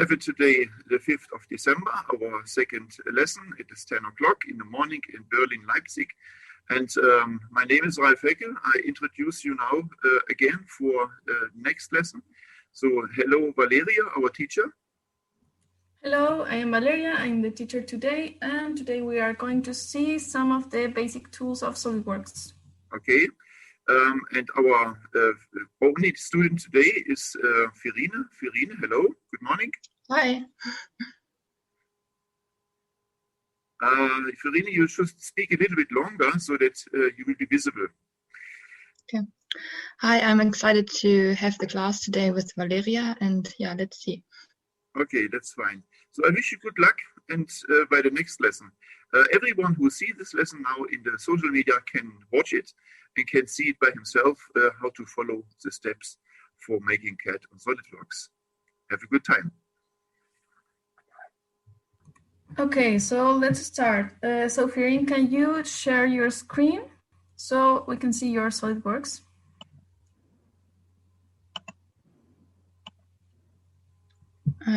have it today, the 5th of December, our second lesson. It is 10 o'clock in the morning in Berlin, Leipzig. And my name is Ralf Heckel. I introduce you now again for the next lesson. So hello, Valeria, our teacher. Hello, I am Valeria. I'm the teacher today. And today we are going to see some of the basic tools of SolidWorks. Okay. And our only student today is Firine. Firine, hello, good morning. Hi. Firine, you should speak a little bit longer so that you will be visible. Okay. Hi, I'm excited to have the class today with Valeria, and yeah, let's see. Okay, that's fine. So I wish you good luck, and by the next lesson. Everyone who sees this lesson now in the social media can watch it and can see it by himself how to follow the steps for making CAD on SolidWorks. Have a good time. Okay, so let's start. So Firine, can you share your screen so we can see your SolidWorks?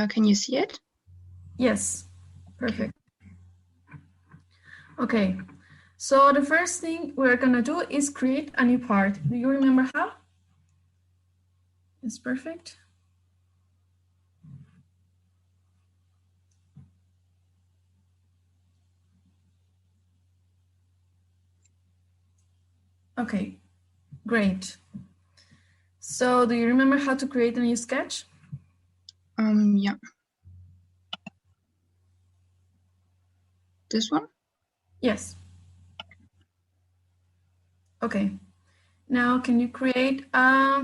Can you see it? Yes, perfect. Okay, so the first thing we're gonna do is create a new part. Do you remember how? It's perfect. Okay, great. So do you remember how to create a new sketch? Yeah. This one? Yes. Okay. Now, can you create a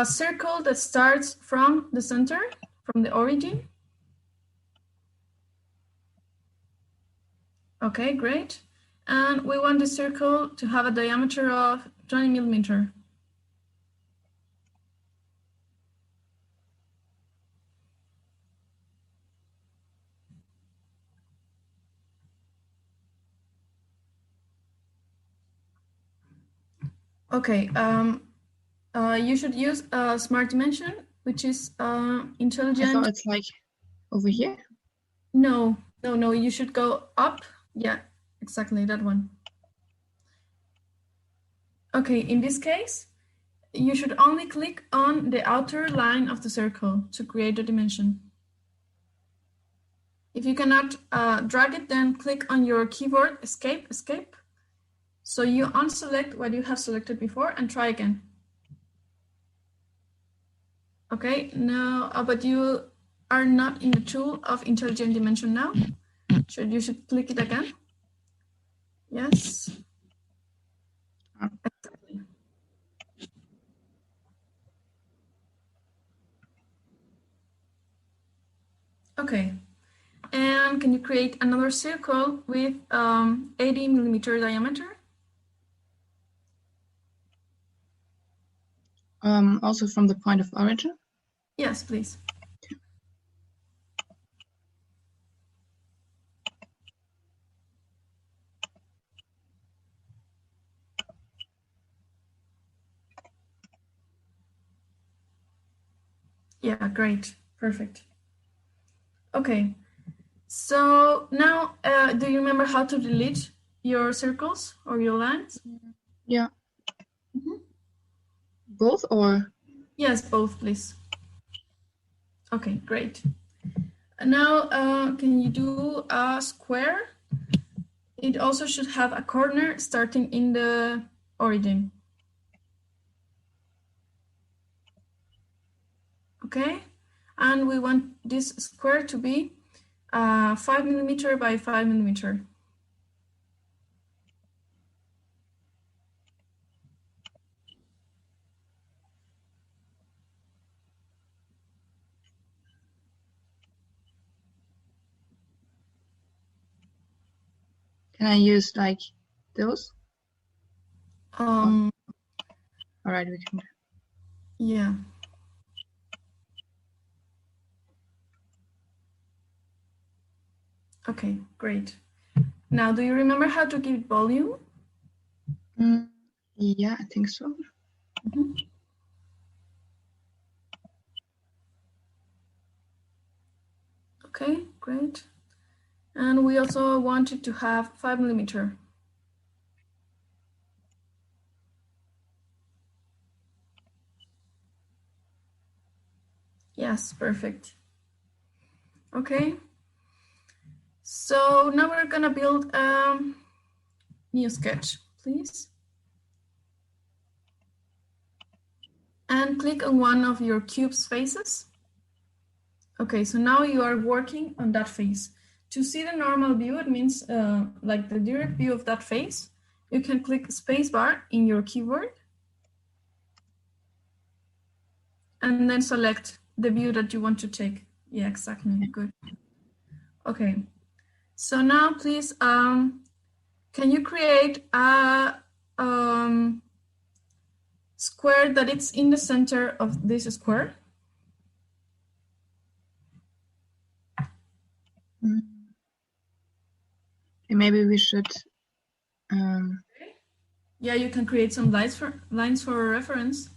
circle that starts from the center, from the origin? Okay, great. And we want the circle to have a diameter of 20 millimeter. Okay, you should use a smart dimension, which is intelligent. I thought it's like over here. No, you should go up. Yeah, exactly, that one. Okay, in this case, you should only click on the outer line of the circle to create the dimension. If you cannot drag it, then click on your keyboard, escape. So you unselect what you have selected before and try again. Okay, now, but you are not in the tool of intelligent dimension now. You should click it again. Yes. Exactly. Okay. And can you create another circle with 80 millimeter diameter? Also from the point of origin? Yes, please. Yeah, great. Perfect. Okay. So now, do you remember how to delete your circles or your lines? Yeah. Both or? Yes, both, please. Okay, great. And now, can you do a square? It also should have a corner starting in the origin. Okay, and we want this square to be 5 millimeter by 5 millimeter. Can I use like those? All right, we can. Yeah. Okay, great. Now, do you remember how to give it volume? Yeah, I think so. Okay, great. And we also wanted to have 5 millimeter. Yes, perfect. Okay. So now we're gonna build a new sketch, please. And click on one of your cube's faces. Okay, so now you are working on that face. To see the normal view, it means like the direct view of that face, you can click spacebar in your keyboard and then select the view that you want to take. Yeah, exactly, good. Okay, so now please, can you create a square that it's in the center of this square? Maybe we should. Yeah, you can create some lines for reference.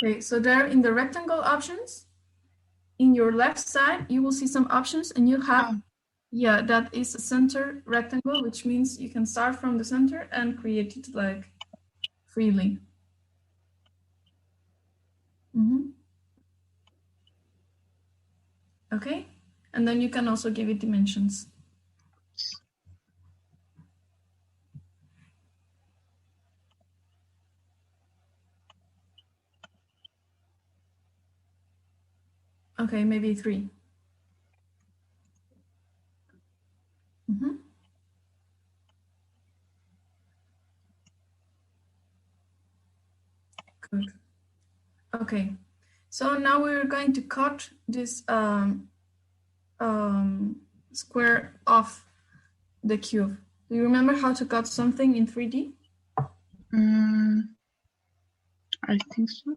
Okay, so there in the rectangle options, in your left side, you will see some options and you have, yeah, that is a center rectangle, which means you can start from the center and create it like freely. Okay, and then you can also give it dimensions. Okay, maybe 3. Good. Okay, so now we're going to cut this square off the cube. Do you remember how to cut something in 3D? I think so.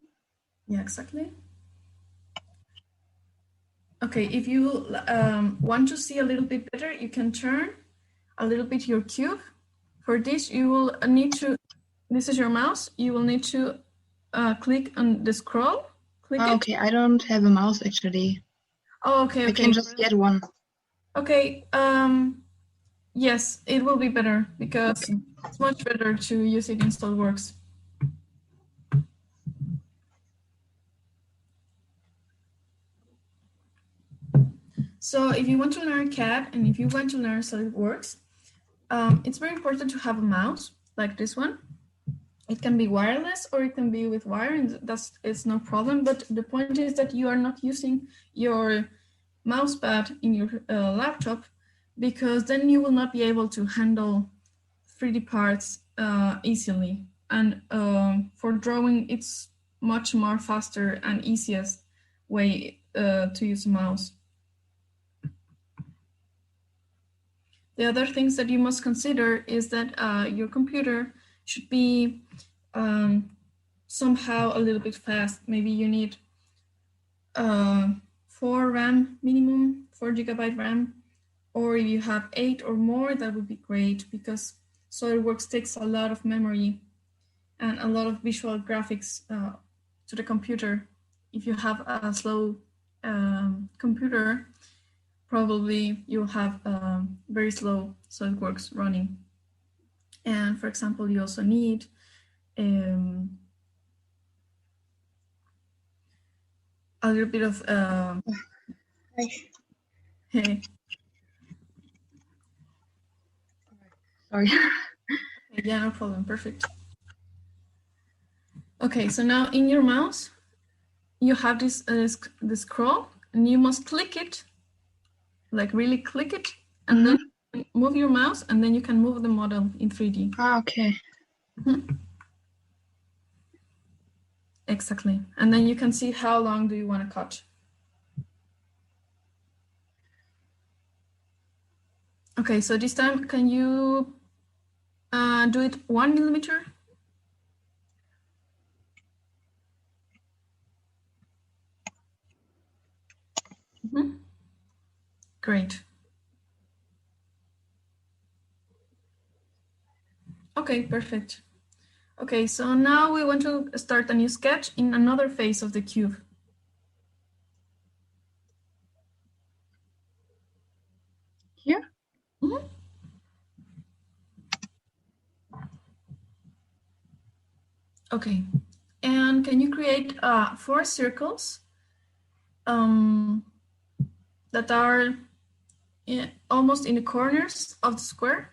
Yeah, exactly. Okay, if you want to see a little bit better, you can turn a little bit your cube. For this, you will need to, this is your mouse, you will need to click on the scroll. Click it. Okay, I don't have a mouse actually. Oh, okay, I can just get one. Okay, yes, it will be better because it's much better to use it in SolidWorks. So if you want to learn CAD and if you want to learn SolidWorks, it's very important to have a mouse like this one. It can be wireless or it can be with wire, and it's no problem. But the point is that you are not using your mouse pad in your laptop, because then you will not be able to handle 3D parts easily. And for drawing, it's much more faster and easiest way to use a mouse. The other things that you must consider is that your computer should be somehow a little bit fast. Maybe you need 4 RAM minimum, 4 GB RAM, or if you have 8 or more, that would be great, because SolidWorks takes a lot of memory and a lot of visual graphics to the computer. If you have a slow computer, probably you'll have very slow SolidWorks running. And for example, you also need a little bit of hey. Sorry. Yeah, no problem. Perfect. Okay, so now in your mouse, you have this scroll, and you must click it, like really click it, and then move your mouse, and then you can move the model in 3D. Okay. Exactly. And then you can see how long do you want to cut. Okay, so this time, can you do it 1 millimeter? Mm-hmm. Great. Okay, perfect. Okay, so now we want to start a new sketch in another face of the cube. Here? Mm-hmm. Okay, and can you create 4 circles that are almost in the corners of the square?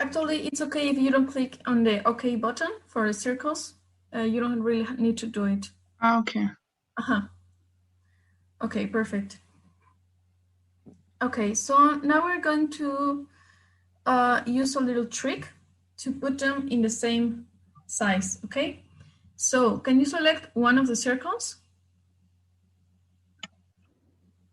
Actually, it's okay if you don't click on the OK button for the circles. You don't really need to do it. Okay. Uh-huh. Okay, perfect. Okay, so now we're going to use a little trick to put them in the same size, okay? So can you select one of the circles?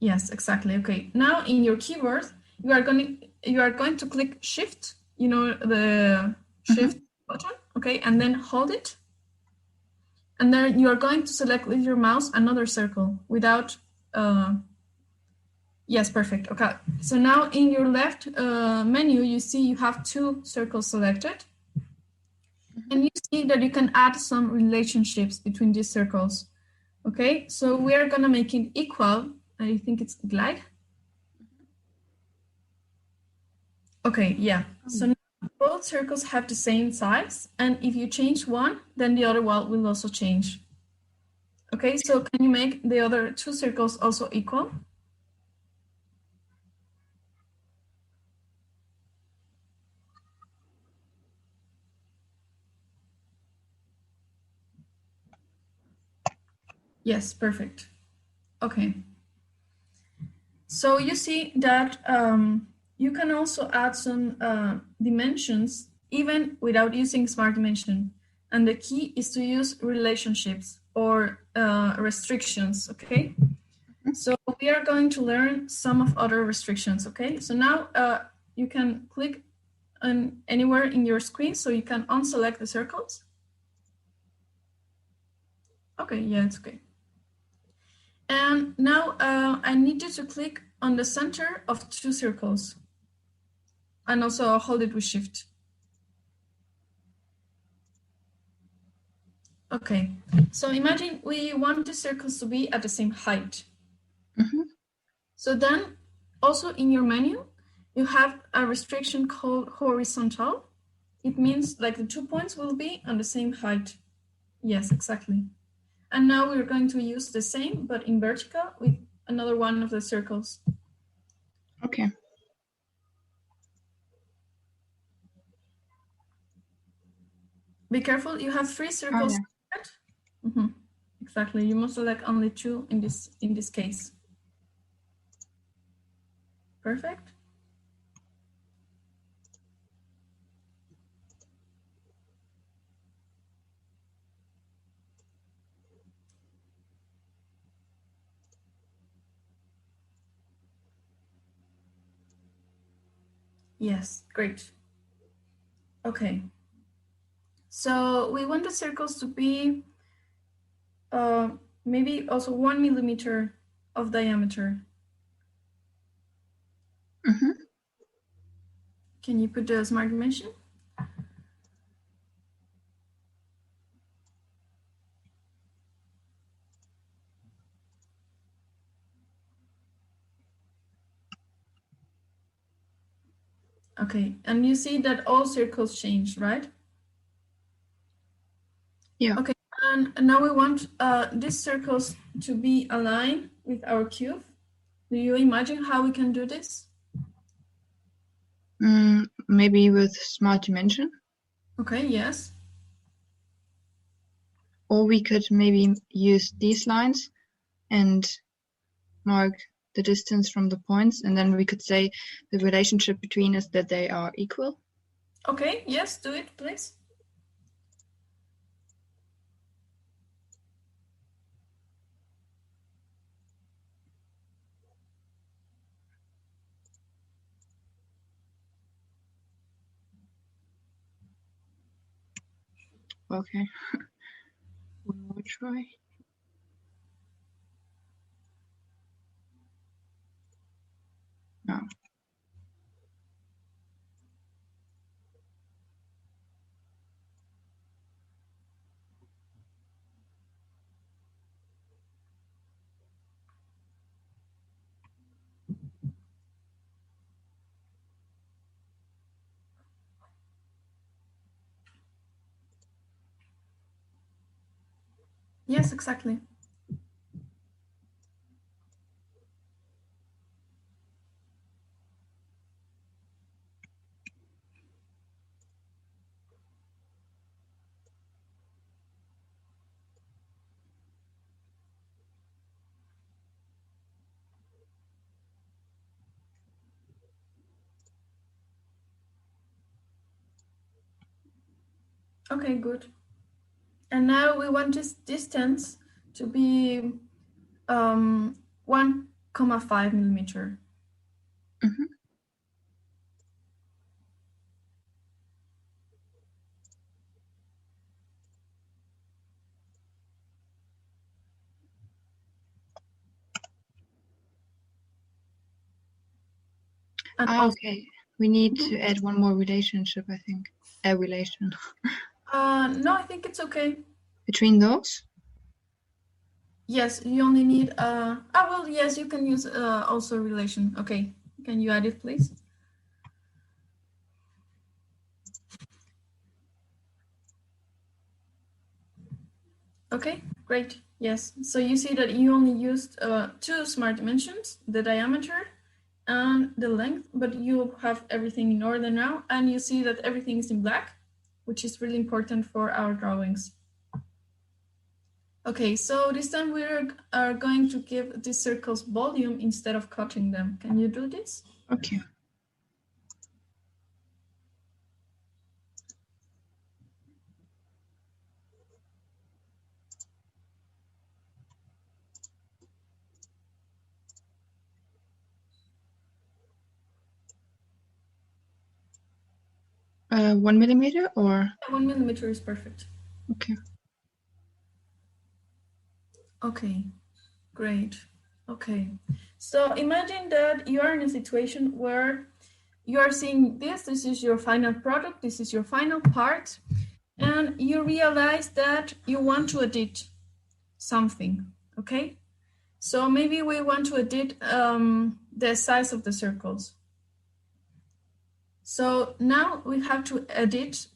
Yes, exactly. Okay. Now in your keyboard, you are going to click Shift, you know, the Shift button, okay, and then hold it. And then you are going to select with your mouse another circle without yes, perfect. Okay. So now in your left menu, you see you have 2 circles selected. And you see that you can add some relationships between these circles. Okay, so we are gonna make it equal. I think it's glide. Okay, yeah. So now both circles have the same size, and if you change one, then the other one will also change. Okay, so can you make the other 2 circles also equal? Yes, perfect. Okay. So you see that you can also add some dimensions even without using Smart Dimension. And the key is to use relationships or restrictions, okay? So we are going to learn some of other restrictions, okay? So now you can click on anywhere in your screen so you can unselect the circles. Okay, yeah, it's okay. And now I need you to click on the center of 2 circles and also hold it with Shift. Okay, so imagine we want the circles to be at the same height. So then also in your menu, you have a restriction called horizontal. It means like the 2 points will be on the same height. Yes, exactly. And now we're going to use the same, but in vertical with another one of the circles. Okay. Be careful, you have 3 circles. Oh, yeah. Exactly, you must select only 2 in this case. Perfect. Yes, great. Okay. So we want the circles to be maybe also 1 millimeter of diameter. Can you put the Smart Dimension? Okay, and you see that all circles change, right? Yeah. Okay, and now we want these circles to be aligned with our cube. Do you imagine how we can do this? Maybe with smart dimension. Okay, yes. Or we could maybe use these lines and mark the distance from the points, and then we could say the relationship between us that they are equal. Okay, yes, do it, please. Okay. One more try. No. Yes, exactly. Okay, good. And now we want this distance to be 1,5 millimeter. And Okay. We need to add one more relationship, I think. A relation. no, I think it's okay. Between those? Yes, you only need well, yes, you can use also relation. Okay, can you add it, please? Okay, great. Yes, so you see that you only used two smart dimensions, the diameter and the length, but you have everything in order now, and you see that everything is in black, which is really important for our drawings. Okay, so this time we are going to give these circles volume instead of cutting them. Can you do this? Okay. Uh, 1 millimeter or? 1 millimeter is perfect. Okay. Okay, great. Okay, so imagine that you are in a situation where you are seeing this is your final product, this is your final part, and you realize that you want to edit something, okay? So maybe we want to edit the size of the circles. So now we have to edit,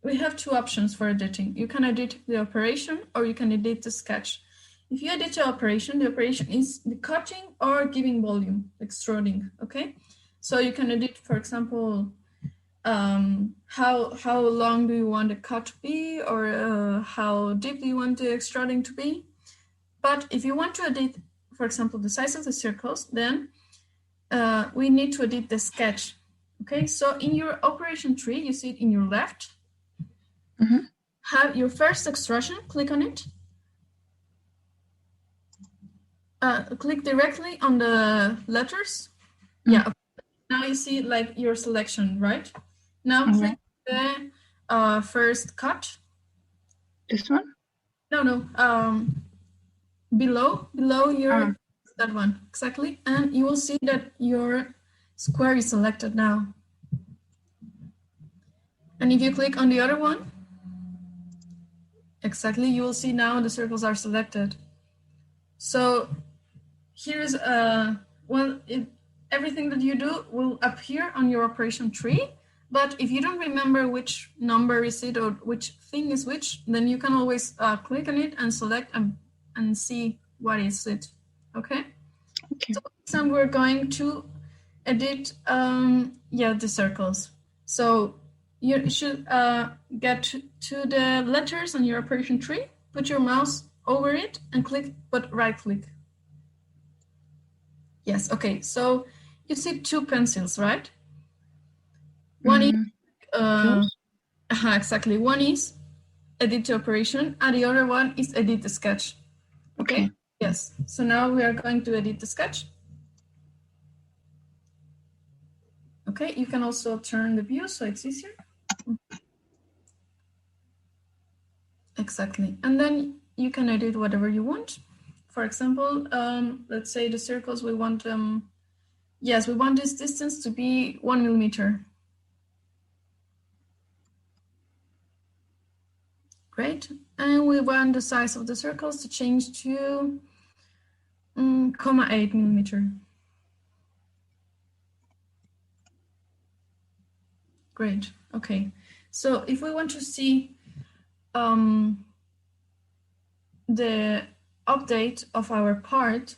we have two options for editing. You can edit the operation or you can edit the sketch. If you edit the operation is the cutting or giving volume, extruding, okay? So you can edit, for example, how long do you want the cut to be, or how deep do you want the extruding to be? But if you want to edit, for example, the size of the circles, then we need to edit the sketch. Okay, so in your operation tree, you see it in your left. Have your first extrusion, click on it. Click directly on the letters. Yeah, okay. Now you see like your selection, right? Now click the first cut. This one? No, below your, that one, exactly. And you will see that your square is selected now. And if you click on the other one, exactly, you will see now the circles are selected. So here's, well, everything that you do will appear on your operation tree. But if you don't remember which number is it or which thing is which, then you can always click on it and select and see what is it. Okay? Okay. So we're going to edit the circles. So you should get to the letters on your operation tree, put your mouse over it and click, but right click. Yes, okay, so you see 2 pencils, right? One is, exactly, one is edit the operation and the other one is edit the sketch. Okay? Yes, so now we are going to edit the sketch. Okay, you can also turn the view so it's easier. Exactly, and then you can edit whatever you want. For example, let's say the circles, we want them, yes, we want this distance to be 1 millimeter. Great, and we want the size of the circles to change to 0.8 millimeter. Great, okay. So if we want to see the update of our part,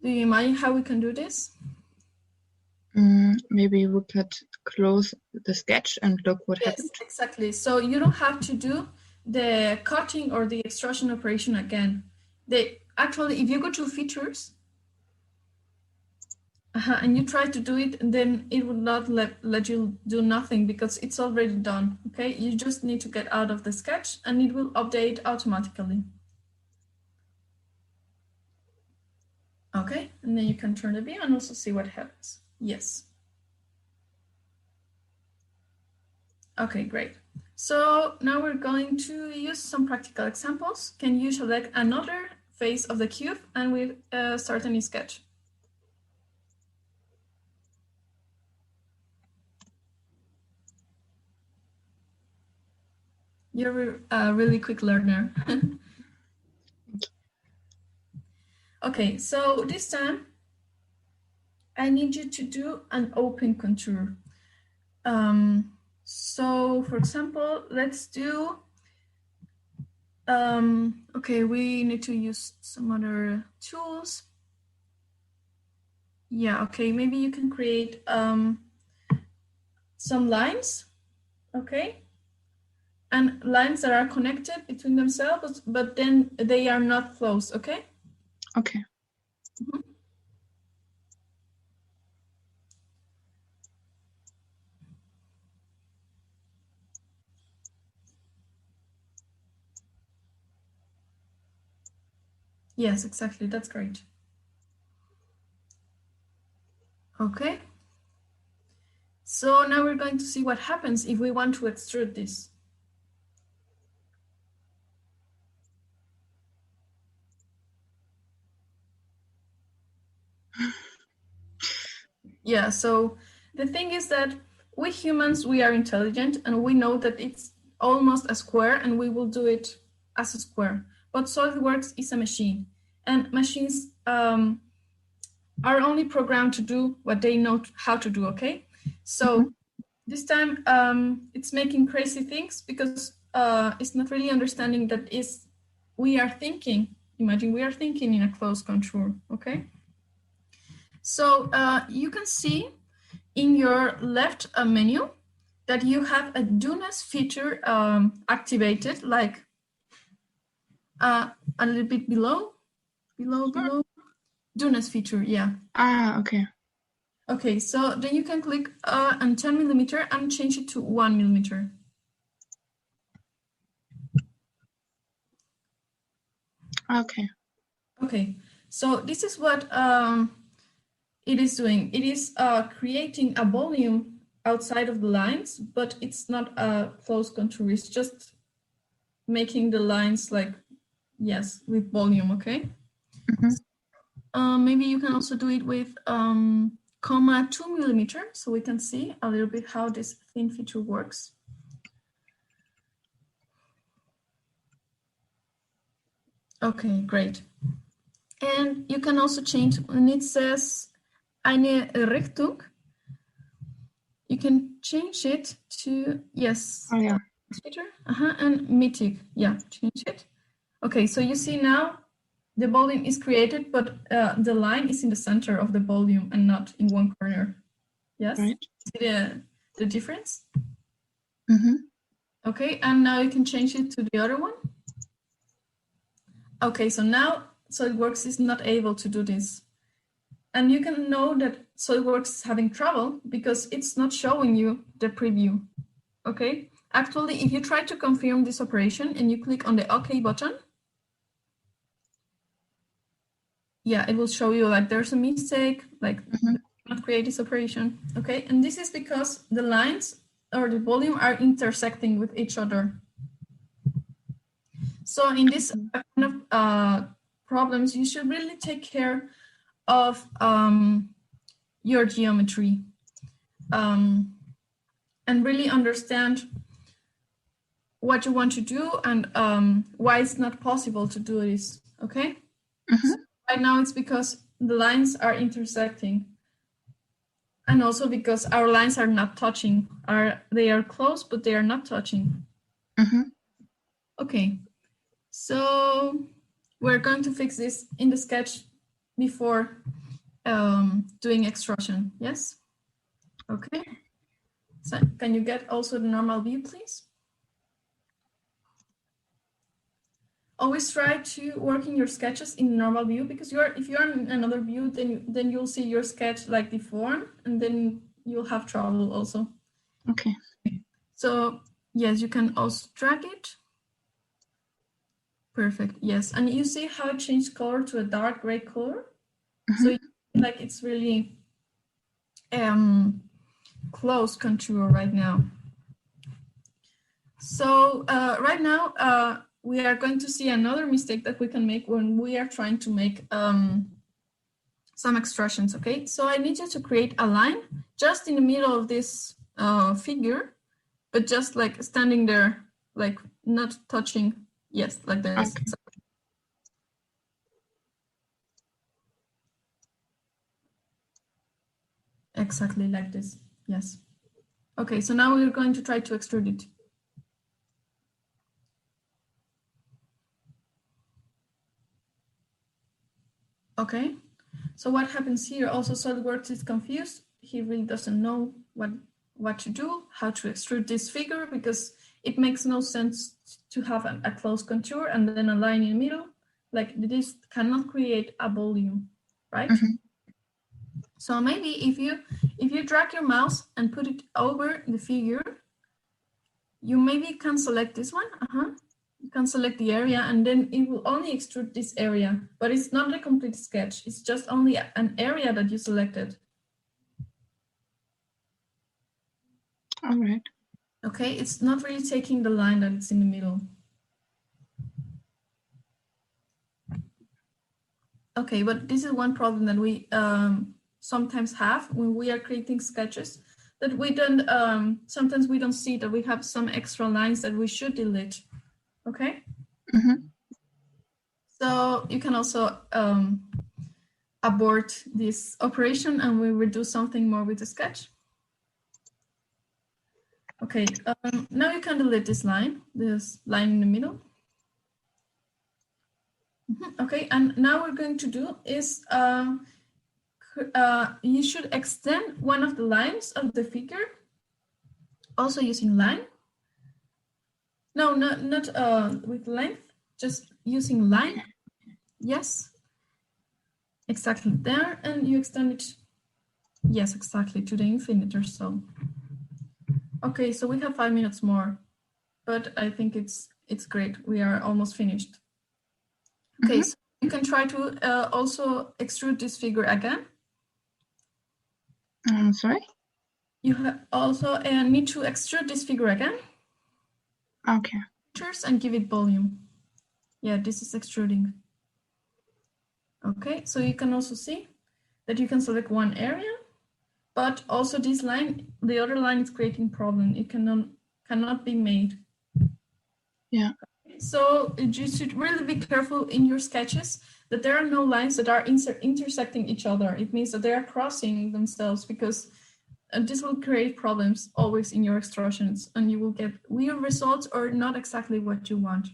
do you imagine how we can do this? Maybe we could close the sketch and look what happened. Yes, exactly. So you don't have to do the cutting or the extrusion operation again. Actually, if you go to features and you try to do it, then it will not let you do nothing because it's already done. Okay, you just need to get out of the sketch and it will update automatically. Okay, and then you can turn the view and also see what happens. Yes. Okay, great. So now we're going to use some practical examples. Can you select another face of the cube and we start a new sketch? You're a really quick learner. Okay, so this time I need you to do an open contour. So for example, let's do, okay, we need to use some other tools. Yeah, okay, maybe you can create some lines, okay? And lines that are connected between themselves, but then they are not close, okay? Okay. Mm-hmm. Yes, exactly, that's great. Okay. So now we're going to see what happens if we want to extrude this. Yeah, so the thing is that we humans, we are intelligent and we know that it's almost a square and we will do it as a square. But SolidWorks is a machine and machines are only programmed to do what they know how to do, okay? So this time it's making crazy things because it's not really understanding that we are thinking, imagine we are thinking in a closed contour, okay? So you can see in your left menu that you have a DoNess feature activated, like a little bit below. DoNess feature, yeah. Okay. Okay, so then you can click on 10 millimeter and change it to 1 millimeter. Okay. Okay, so this is what it is doing. It is creating a volume outside of the lines, but it's not a closed contour. It's just making the lines like, yes, with volume, okay? Maybe you can also do it with 2 millimeter, so we can see a little bit how this thin feature works. Okay, great. And you can also change when it says eine Richtung. You can change it to, yes. Oh, yeah. And mittig. Yeah, change it. Okay, so you see now the volume is created, but the line is in the center of the volume and not in one corner. Yes? Right. See the difference? Mm-hmm. Okay, and now you can change it to the other one. Okay, so now SolidWorks is not able to do this. And you can know that SolidWorks is having trouble because it's not showing you the preview. Okay, actually, if you try to confirm this operation and you click on the OK button, yeah, it will show you like there's a mistake, like not create this operation. Okay, and this is because the lines or the volume are intersecting with each other. So in this kind of problems, you should really take care of your geometry and really understand what you want to do and why it's not possible to do this, okay? So right now it's because the lines are intersecting and also because our lines are not touching. They are close, but they are not touching. Okay, so we're going to fix this in the sketch before doing extrusion, yes? Okay, so can you get also the normal view, please? Always try to work in your sketches in normal view because if you're in another view, then you'll see your sketch like deformed and then you'll have trouble also. Okay. So yes, you can also drag it. Perfect, yes. And you see how it changed color to a dark gray color? So like it's really close contour right now. So right now we are going to see another mistake that we can make when we are trying to make some extrusions, okay? So I need you to create a line just in the middle of this figure, but just like standing there, like not touching, yes, like this. Okay. Exactly like this, yes. Okay, so now we're going to try to extrude it. Okay, so what happens here, also SolidWorks is confused. He really doesn't know what to do, how to extrude this figure, because it makes no sense to have a close contour and then a line in the middle. Like this cannot create a volume, right? So maybe if you drag your mouse and put it over the figure, you maybe can select this one. You can select the area and then it will only extrude this area, but it's not a complete sketch. It's just only an area that you selected. All right. Okay, it's not really taking the line that it's in the middle. Okay, but this is one problem that we sometimes have when we are creating sketches, that we don't, sometimes we don't see that we have some extra lines that we should delete. Okay. So you can also abort this operation and we will do something more with the sketch. Okay, now you can delete this line in the middle. Okay, and now we're going to do is you should extend one of the lines of the figure, also using line. No, not with length, just using line. Yes, exactly there, and you extend it, yes, exactly, to the infinite or so. Okay, so we have 5 minutes more, but I think it's great. We are almost finished. Okay, so you can try to also extrude this figure again. Sorry? You also need to extrude this figure again. Okay. And give it volume. Yeah, this is extruding. Okay, so you can also see that you can select one area, but also this line, the other line is creating problem. It cannot be made. Yeah. So you should really be careful in your sketches that there are no lines that are intersecting each other. It means that they are crossing themselves, because this will create problems always in your extrusions, and you will get weird results or not exactly what you want.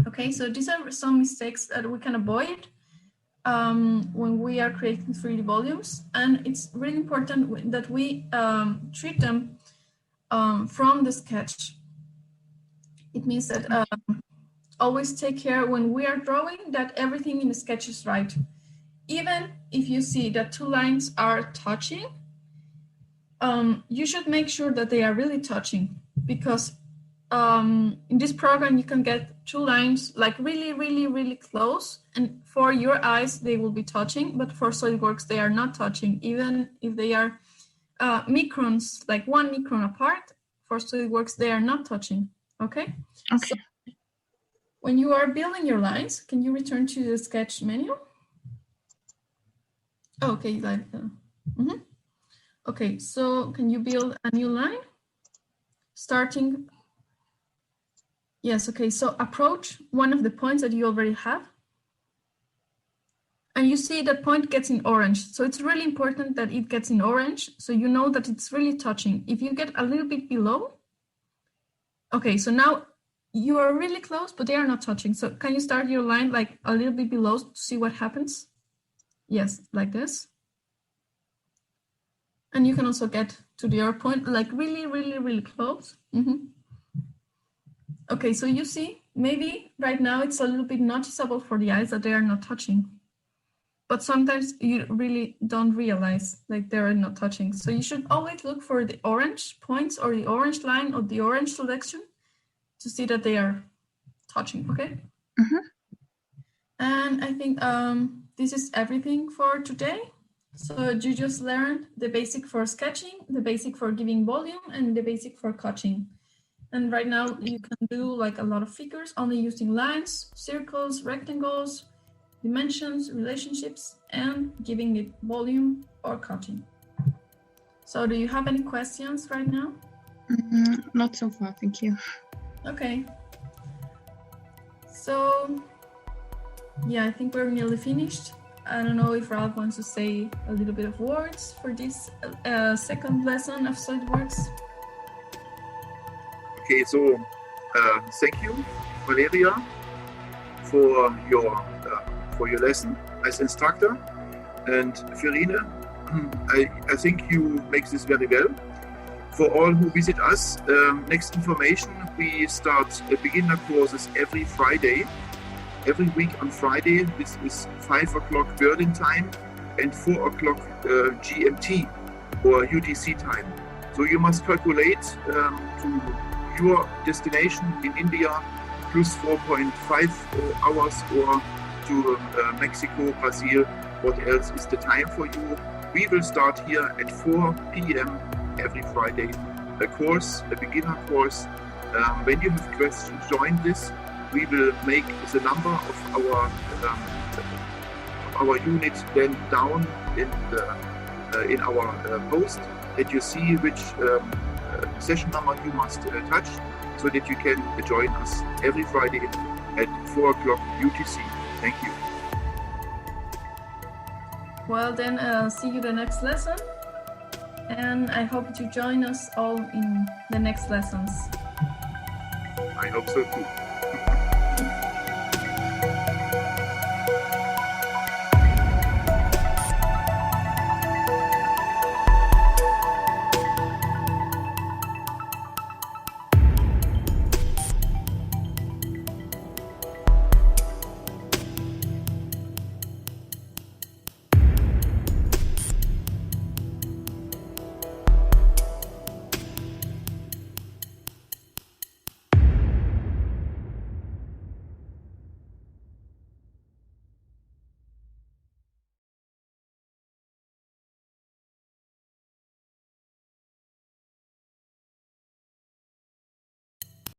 Okay, so these are some mistakes that we can avoid when we are creating 3D volumes, and it's really important that we treat them from the sketch. It means that always take care when we are drawing that everything in the sketch is right. Even if you see that two lines are touching, you should make sure that they are really touching, because in this program you can get two lines like really close, and for your eyes they will be touching, but for SolidWorks they are not touching, even if they are microns, like 1 micron apart. For SolidWorks they are not touching. Okay. So when you are building your lines, can you return to the sketch menu? Okay, like okay, so can you build a new line starting? Yes, okay, so approach one of the points that you already have, and you see that point gets in orange. So it's really important that it gets in orange, so you know that it's really touching. If you get a little bit below, okay, so now you are really close, but they are not touching. So can you start your line like a little bit below to see what happens? Yes, like this. And you can also get to the other point, like really close. Okay, so you see, maybe right now it's a little bit noticeable for the eyes that they are not touching. But sometimes you really don't realize like they are not touching. So you should always look for the orange points or the orange line or the orange selection to see that they are touching, okay? And I think this is everything for today. So you just learned the basic for sketching, the basic for giving volume, and the basic for cutting. And right now you can do like a lot of figures only using lines, circles, rectangles, dimensions, relationships, and giving it volume or cutting. So do you have any questions right now? Not so far, thank you. Okay. So yeah, I think we're nearly finished. I don't know if Ralf wants to say a little bit of words for this second lesson of SolidWorks. Okay, so thank you, Valeria, for your lesson as instructor, and Ferine, I think you make this very well. For all who visit us, next information, we start beginner courses every Friday. Every week on Friday. This is 5 o'clock Berlin time and 4 o'clock GMT or UTC time. So you must calculate to your destination in India plus 4.5 hours, or to Mexico, Brazil, what else is the time for you. We will start here at 4 p.m. every Friday, a course, a beginner course. When you have questions, join this. We will make the number of our unit then down in our post, that you see which session number you must touch, so that you can join us every Friday at 4 o'clock UTC. Thank you. Well then, see you the next lesson, and I hope to join us all in the next lessons. I hope so too.